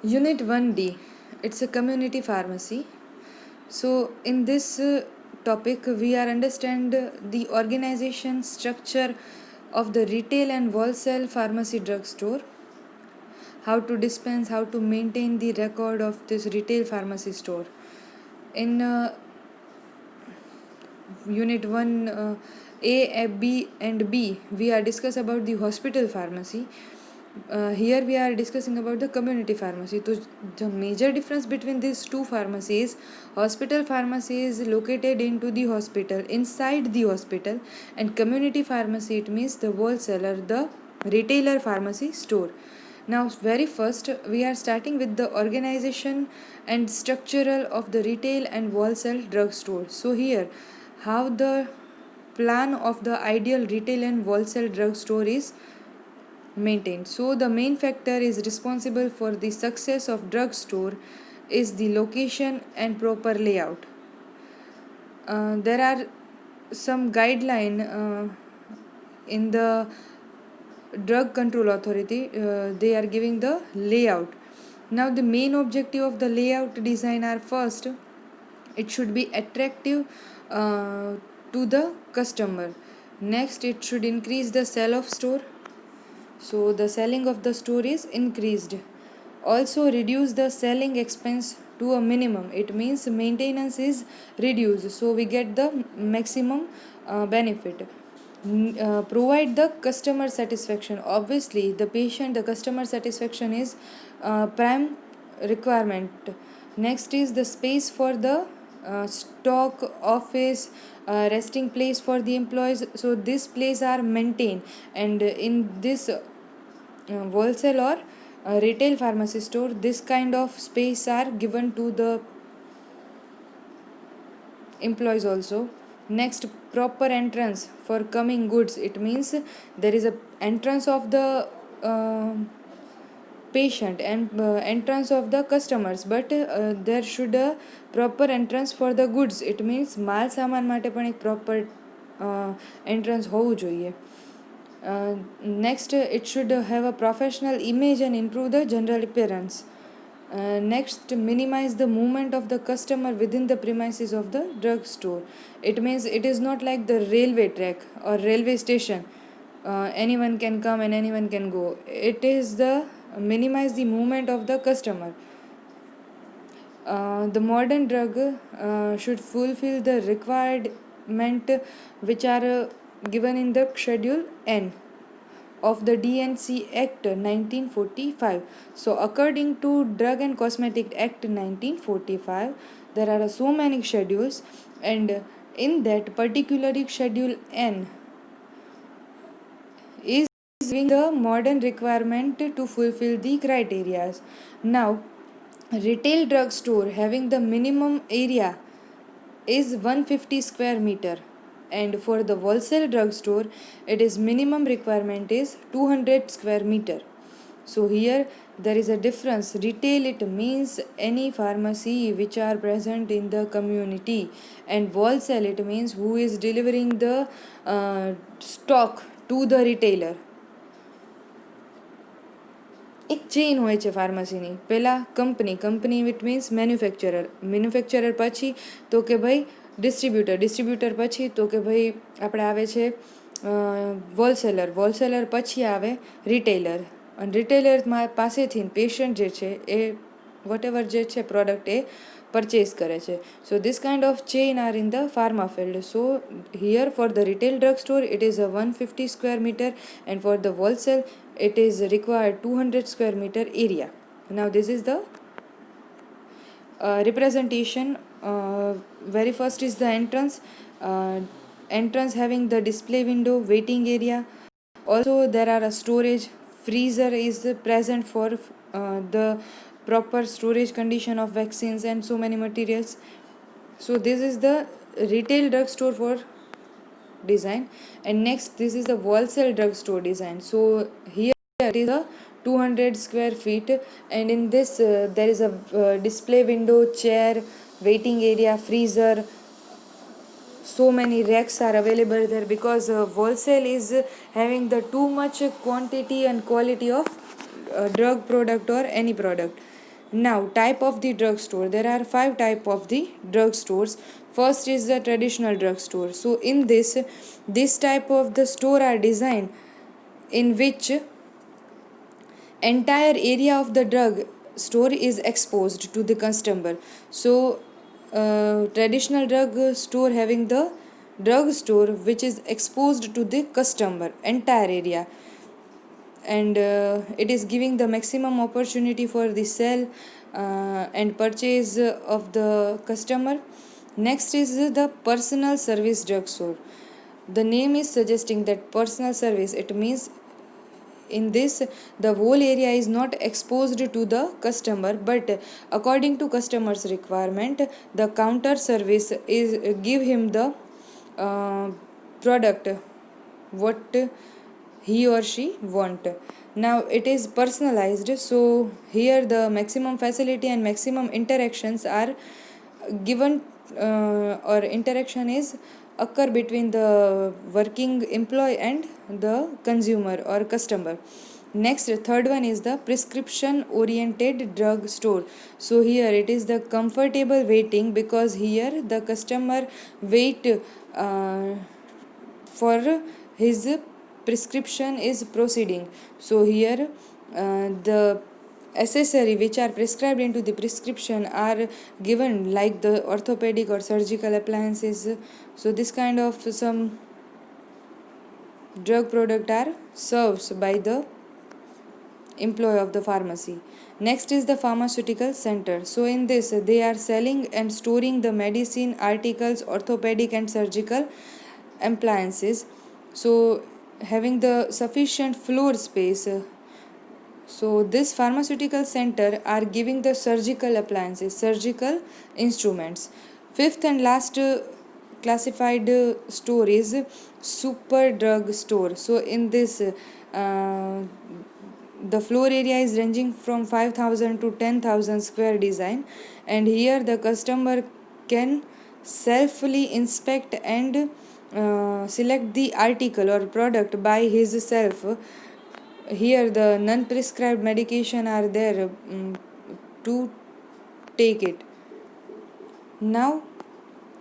Unit 1D, it's a community pharmacy. So, in this topic, we are understand the organization structure of the retail and wholesale pharmacy drugstore, how to dispense, how to maintain the record of this retail pharmacy store. In Unit 1 A, B, and B, we are discuss about the hospital pharmacy. Here we are discussing about the community pharmacy. So the major difference between these two pharmacies, hospital pharmacy is located into the hospital, inside the hospital, and community pharmacy, it means the wholesaler, the retailer pharmacy store. Now, very first, we are starting with the organization and structural of the retail and wholesale drugstore. So here, how the plan of the ideal retail and wholesale drugstore is maintained. So the main factor is responsible for the success of drugstore is the location and proper layout. There are some guideline in the drug control authority. They are giving the layout. Now the main objective of the layout design are: first, it should be attractive to the customer. Next, it should increase the sale of store, so the selling of the store is increased. Also reduce the selling expense to a minimum, it means maintenance is reduced, so we get the maximum benefit. Provide the customer satisfaction. Obviously the patient, the customer satisfaction is prime requirement. Next is the space for the stock, office, resting place for the employees, so this place are maintained. And in this wholesale or retail pharmacy store, this kind of space are given to the employees also. Next, proper entrance for coming goods, it means there is a entrance of the patient and entrance of the customers, but there should a proper entrance for the goods, it means માલ સામાન માટે પણ એક proper entrance હોવું જોઈએ. Next, it should have a professional image and improve the general appearance. Next, minimize the movement of the customer within the premises of the drugstore. It means it is not like the railway track or railway station. Anyone can come and anyone can go. It is the minimize the movement of the customer. The modern drug should fulfill the requirement which are given in the Schedule N of the DNC Act 1945. So according to Drug and Cosmetic Act 1945, there are so many schedules, and in that particularly Schedule N is giving the modern requirement to fulfill the criteria. Now, retail drugstore having the minimum area is 150 square meter, and for the wholesale drugstore it is minimum requirement is 200 square meter. So here there is a difference. Retail, it means any pharmacy which are present in the community, and wholesale, it means who is delivering the stock to the retailer. એક chain હોય છે ફાર્મસીની. પહેલાં company it means manufacturer પછી તો કે ભાઈ distributor પછી તો કે ભાઈ આપણે આવે છે હોલસેલર પછી આવે રિટેલર, અને રિટેલર પાસેથી પેશન્ટ જે છે એ વોટેવર જે છે પ્રોડક્ટ એ પરચેસ કરે છે. So this kind of chain are in the pharma field. So here for the retail drugstore it is a 150 square meter, and for the wholesale it is required 200 square meter area. Now this is the representation. Very first is the entrance having the display window, waiting area. Also there are a storage, freezer is present for the proper storage condition of vaccines and so many materials. So this is the retail drugstore for design. And next, this is the wholesale drugstore design. So here it is a 200 square feet, and in this there is a display window, chair, waiting area, freezer. So many racks are available there, because wholesale is having the too much quantity and quality of drug product or any product. Now, type of the drugstore. There are 5 type of the drugstores. First is the traditional drugstore. So in this type of the store are designed in which entire area of the drug store is exposed to the customer. So traditional drug store having the drug store which is exposed to the customer entire area, and it is giving the maximum opportunity for the sell and purchase of the customer. Next is the personal service drugstore. The name is suggesting that personal service, it means in this the whole area is not exposed to the customer, but according to customer's requirement the counter service is give him the product what he or she want. Now it is personalized, so here the maximum facility and maximum interactions are given, or interaction is occur between the working employee and the consumer or customer. Next, third one is the prescription oriented drug store. So here it is the comfortable waiting, because here the customer wait for his prescription is proceeding. So here the accessory which are prescribed into the prescription are given like the orthopedic or surgical appliances. So this kind of some drug product are served by the employee of the pharmacy. Next is the pharmaceutical center. So in this they are selling and storing the medicine articles, orthopedic and surgical appliances. So having the sufficient floor space. So this pharmaceutical center are giving the surgical appliances, surgical instruments. Fifth and last classified store is super drug store. So in this the floor area is ranging from 5,000 to 10,000 square design, and here the customer can selfly inspect and select the article or product by his self. Here the non-prescribed medication are there to take it. Now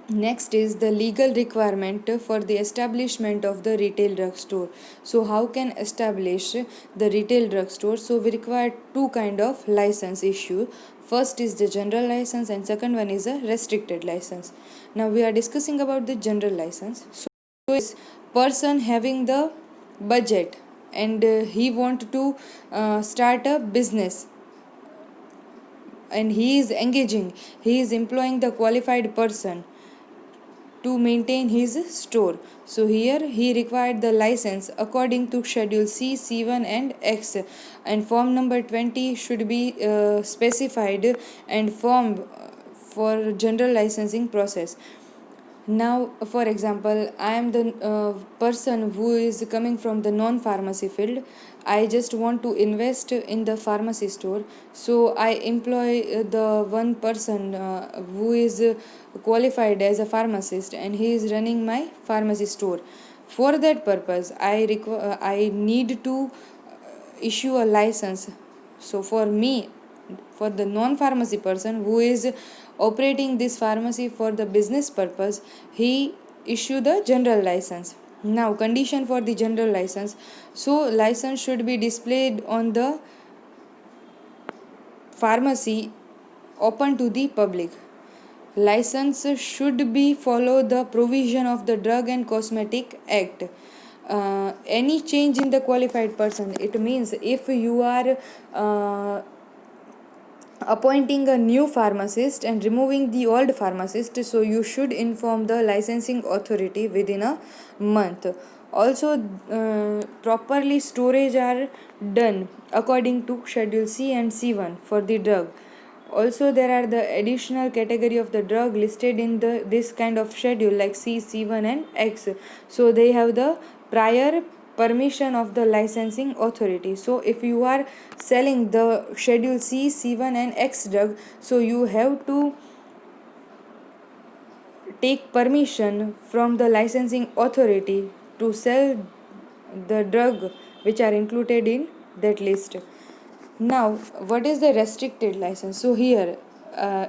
next is the legal requirement for the establishment of the retail drugstore. So how can establish the retail drugstore? So we require two kind of license issue. First is the general license and second one is a restricted license. Now we are discussing about the general license. So is person having the budget and he want to start a business, and he is employing the qualified person to maintain his store. So here he required the license according to schedule C, C1 and X, and form number 20 should be specified and formed for general licensing process. Now for example, I am the person who is coming from the non pharmacy field. I just want to invest in the pharmacy store, so I employ the one person who is qualified as a pharmacist and he is running my pharmacy store. For that purpose I need to issue a license. So for me, for the non pharmacy person who is operating this pharmacy for the business purpose, he issue the general license. Now condition for the general license. So license should be displayed on the pharmacy open to the public. License should be follow the provision of the Drug and Cosmetic Act. Any change in the qualified person, it means if you are appointing a new pharmacist and removing the old pharmacist, so you should inform the licensing authority within a month. Also properly storage are done according to schedule C and C1 for the drug. Also there are the additional category of the drug listed in the this kind of schedule like C, C1 and X. So they have the prior permission of the licensing authority. So if you are selling the schedule C, C1 and X drug, so you have to take permission from the licensing authority to sell the drug which are included in that list. Now, what is the restricted license? So here,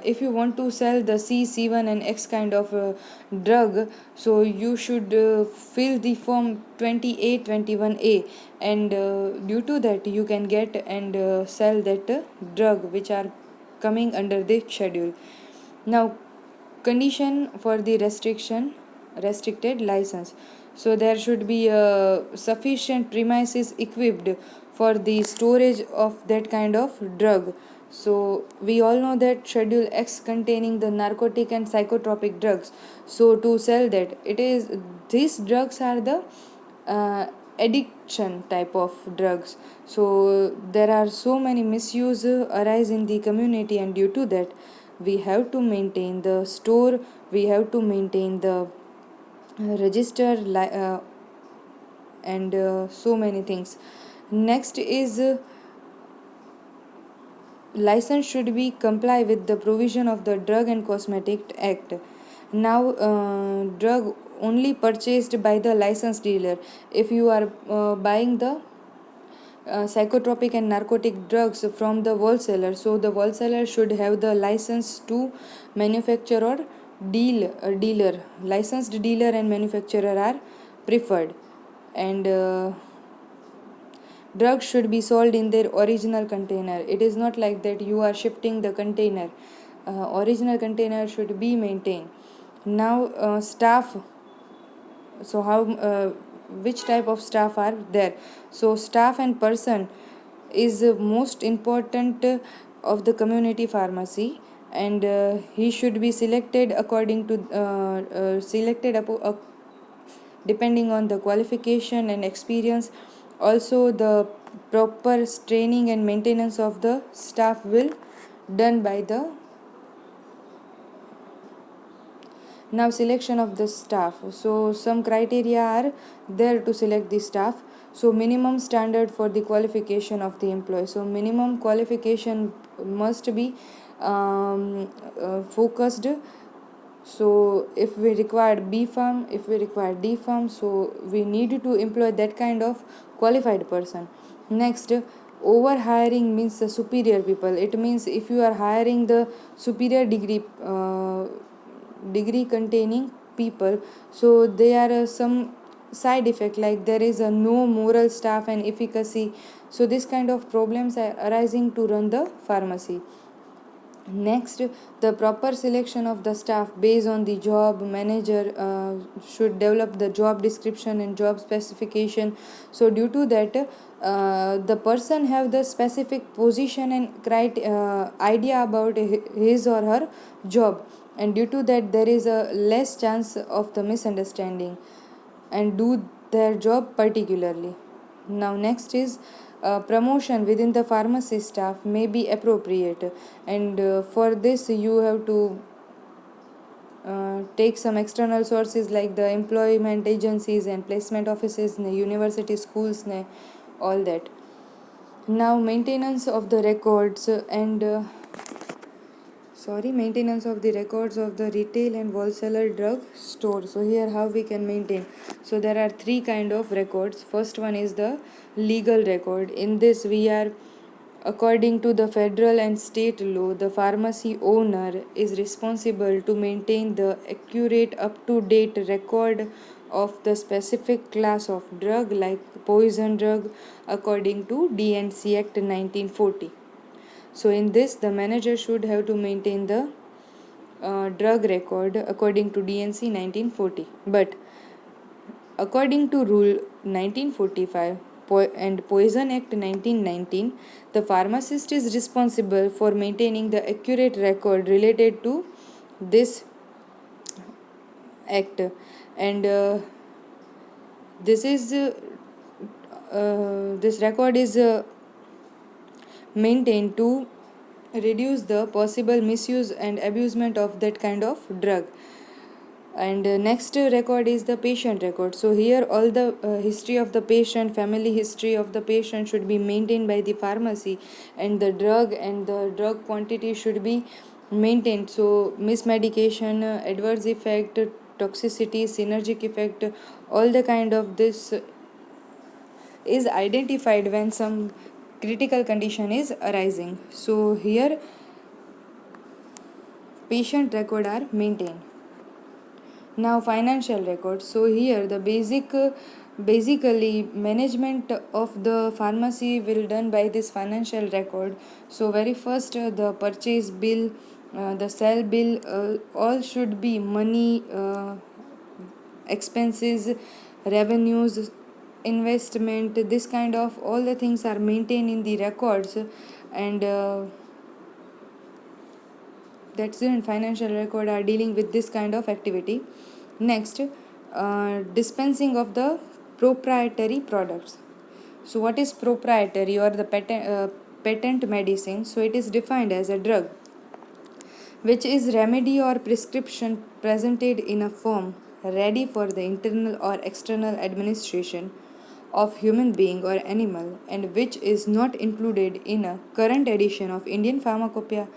if you want to sell the C, C1 and X kind of drug, so you should fill the form 28, 21A, and due to that you can get and sell that drug which are coming under the schedule. Now, condition for the restricted license. So there should be sufficient premises equipped for the storage of that kind of drug. So we all know that schedule X containing the narcotic and psychotropic drugs. So to sell that, it is these drugs are the uh, addiction type of drugs. So there are so many misuse arise in the community, and due to that we have to maintain the store, we have to maintain the register and so many things. Next is license should be comply with the provision of the Drug and Cosmetic Act. Now drug only purchased by the licensed dealer. If you are buying the psychotropic and narcotic drugs from the wholesaler, so the wholesaler should have the license to manufacture or dealer. Licensed dealer and manufacturer are preferred, and drugs should be sold in their original container. It is not like that you are shifting the container. Original container should be maintained. Now staff. So how which type of staff are there? So staff and person is most important of the community pharmacy, and he should be selected according to depending on the qualification and experience. Also the proper training and maintenance of the staff will done by the. Now selection of the staff. So some criteria are there to select the staff. So minimum standard for the qualification of the employee. So minimum qualification must be focused. So if we require B farm, if we require D farm, so we need to employ that kind of qualified person. Next, over hiring means the superior people. It means if you are hiring the superior degree containing people, so there are some side effect, like there is a no moral staff and efficacy. So this kind of problems are arising to run the pharmacy. Next, the proper selection of the staff based on the job. Manager should develop the job description and job specification. So due to that, the person have the specific position and idea about his or her job, and due to that there is a less chance of the misunderstanding and do their job particularly. Now next is promotion within the pharmacy staff may be appropriate, and for this you have to take some external sources like the employment agencies and placement offices, university schools, all that. Now maintenance of the records and maintenance of the records of the retail and wholesaler drug store. So here how we can maintain. So there are three kind of records. First one is the legal record. In this we are, according to the federal and state law, the pharmacy owner is responsible to maintain the accurate up to date record of the specific class of drug like poison drug according to DNC Act 1940. So in this, the manager should have to maintain the drug record according to DNC 1940. But according to Rule 1945 and Poison Act 1919, the pharmacist is responsible for maintaining the accurate record related to this act, and this record is maintained to reduce the possible misuse and abusement of that kind of drug. And next record is the patient record. So here all the history of the patient, family history of the patient should be maintained by the pharmacy, and the drug quantity should be maintained. So mismedication, adverse effect, toxicity, synergic effect, all the kind of this is identified when some critical condition is arising. So here patient record are maintained. Now financial records. So here the basically management of the pharmacy will done by this financial record. So very first the purchase bill, the sell bill, all should be money, expenses, revenues, investment, this kind of all the things are maintained in the records. And that's it. Financial record are dealing with this kind of activity. Next, dispensing of the proprietary products. So what is proprietary or the patent medicine? So it is defined as a drug which is remedy or prescription presented in a form ready for the internal or external administration of human being or animal, and which is not included in a current edition of Indian Pharmacopoeia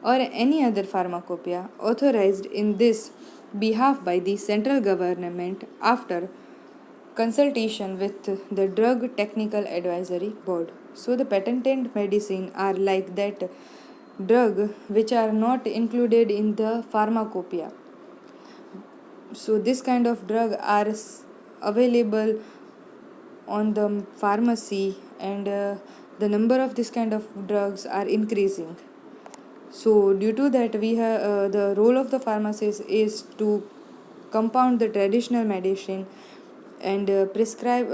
or any other pharmacopoeia authorized in this behalf by the central government after consultation with the Drug Technical Advisory Board. So the patented medicine are like that drug which are not included in the pharmacopoeia. So this kind of drug are available on the pharmacy, and the number of this kind of drugs are increasing. So due to that, we have the role of the pharmacist is to compound the traditional medicine and prescribe.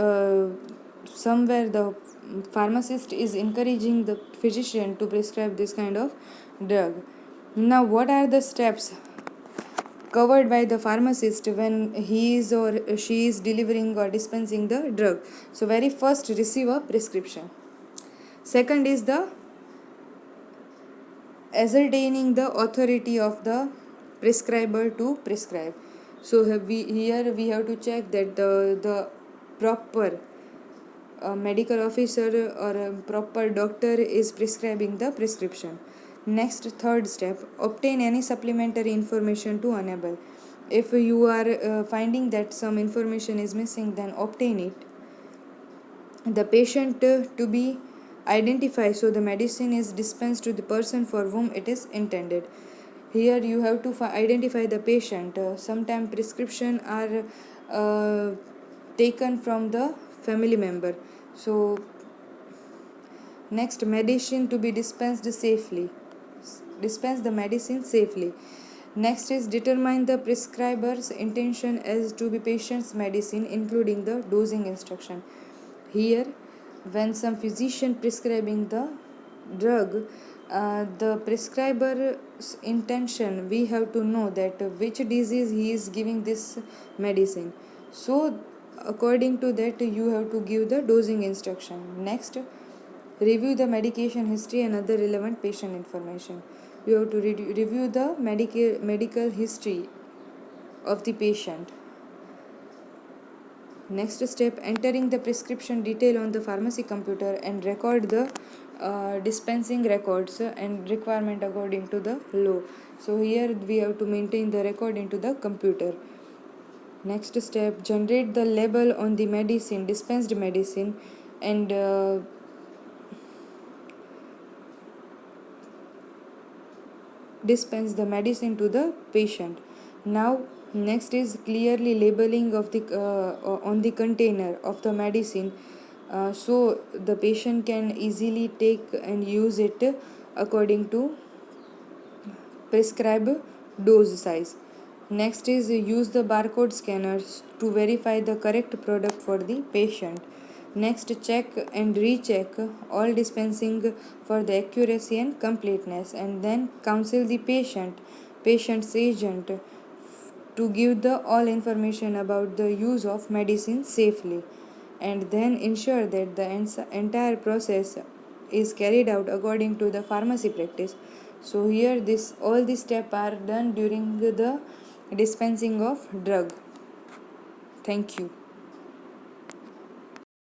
Somewhere the pharmacist is encouraging the physician to prescribe this kind of drug. Now what are the steps covered by the pharmacist when he is or she is delivering or dispensing the drug? So very first, receive a prescription. Second is the ascertaining the authority of the prescriber to prescribe. So here we have to check that the proper medical officer or a proper doctor is prescribing the prescription. Next, third step, obtain any supplementary information to enable. If you are finding that some information is missing, then obtain it. The patient to be identified, so the medicine is dispensed to the person for whom it is intended. Here you have to identify the patient. Sometimes prescription are taken from the family member. So next, medicine to be dispensed safely. Dispense the medicine safely. Next is determine the prescriber's intention as to be patient's medicine, including the dosing instruction. Here, when some physician prescribing the drug, the prescriber's intention, we have to know that which disease he is giving this medicine. So according to that, you have to give the dosing instruction. Next, review the medication history and other relevant patient information. You have to review the medical history of the patient. Next step, entering the prescription detail on the pharmacy computer and record the dispensing records and requirement according to the law. So here we have to maintain the record into the computer. Next step, generate the label on the medicine, dispensed medicine, and dispense the medicine to the patient. Now next is clearly labeling of the on the container of the medicine, so the patient can easily take and use it according to prescribed dose size. Next is use the barcode scanners to verify the correct product for the patient. Next, check and recheck all dispensing for the accuracy and completeness, and then counsel the patient's agent to give the all information about the use of medicine safely, and then ensure that the entire process is carried out according to the pharmacy practice. So here this all these steps are done during the dispensing of drug. Thank you.